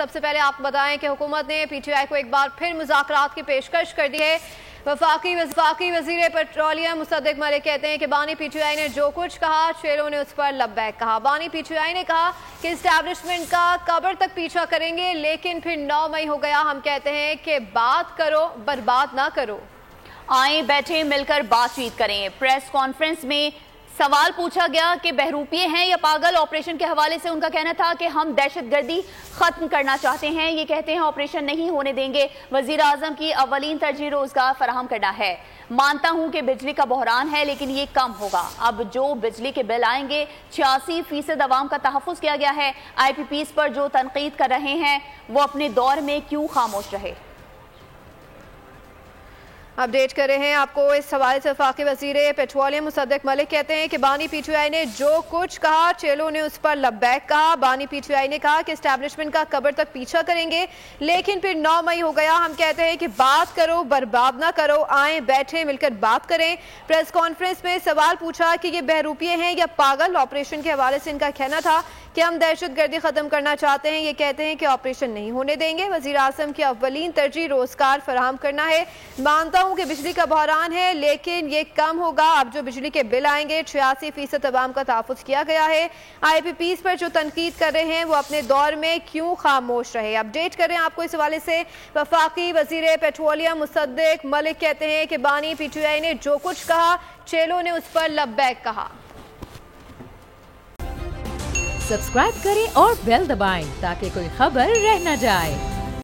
سب سے پہلے آپ بتائیں کہ حکومت نے پی ٹی آئی کو ایک بار پھر مذاکرات کی پیشکش کر دی ہے۔ وفاقی وزیر پیٹرولیم مصدق ملک کہتے ہیں کہ بانی پی ٹی آئی نے جو کچھ کہا چیلوں نے اس پر لبیک کہا۔ بانی پی ٹی آئی نے کہا کہ اسٹیبلشمنٹ کا قبر تک پیچھا کریں گے، لیکن پھر 9 مئی ہو گیا، ہم کہتے ہیں کہ بات کرو برباد نہ کرو۔ آئیں بیٹھے مل کر بات چیت کریں۔ پریس کانفرنس میں سوال پوچھا گیا کہ بہروپیے ہیں یا پاگل۔ آپریشن کے حوالے سے ان کا کہنا تھا کہ ہم دہشت گردی ختم کرنا چاہتے ہیں، یہ کہتے ہیں آپریشن نہیں ہونے دیں گے۔ وزیر اعظم کی اولین ترجیح روزگار فراہم کرنا ہے۔ مانتا ہوں کہ بجلی کا بحران ہے لیکن یہ کم ہوگا۔ اب جو بجلی کے بل آئیں گے 86% عوام کا تحفظ کیا گیا ہے۔ آئی پی پیز پر جو تنقید کر رہے ہیں وہ اپنے دور میں کیوں خاموش رہے۔ اپڈیٹ کر رہے ہیں آپ کو اس حوالے سے۔ وفاقی وزیر پیٹرولیم مصدق ملک کہتے ہیں کہ بانی پی ٹی آئی نے جو کچھ کہا چیلوں نے اس پر لبیک کہا۔ بانی پی ٹی آئی نے کہا کہ اسٹیبلشمنٹ کا قبر تک پیچھا کریں گے، لیکن پھر 9 مئی ہو گیا، ہم کہتے ہیں کہ بات کرو برباد نہ کرو۔ آئیں بیٹھے مل کر بات کریں۔ پریس کانفرنس میں سوال پوچھا کہ یہ بہروپیے ہیں یا پاگل۔ آپریشن کے حوالے سے ان کا کہنا تھا کہ ہم دہشت گردی ختم کرنا چاہتے ہیں، یہ کہتے ہیں کہ آپریشن نہیں ہونے دیں گے۔ وزیر اعظم کی اولین ترجیح روزگار فراہم کرنا ہے۔ مانتا ہوں کہ بجلی کا بحران ہے لیکن یہ کم ہوگا۔ اب جو بجلی کے بل آئیں گے 86% عوام کا تحفظ کیا گیا ہے۔ آئی پی پیز پر جو تنقید کر رہے ہیں وہ اپنے دور میں کیوں خاموش رہے۔ اپڈیٹ کر رہے ہیں آپ کو اس حوالے سے۔ وفاقی وزیر پیٹرولیم مصدق ملک کہتے ہیں کہ بانی پی ٹی آئی نے جو کچھ کہا چیلوں نے اس پر لبیک کہا۔ سبسکرائب کریں اور بیل دبائیں تاکہ کوئی خبر رہ نہ جائے۔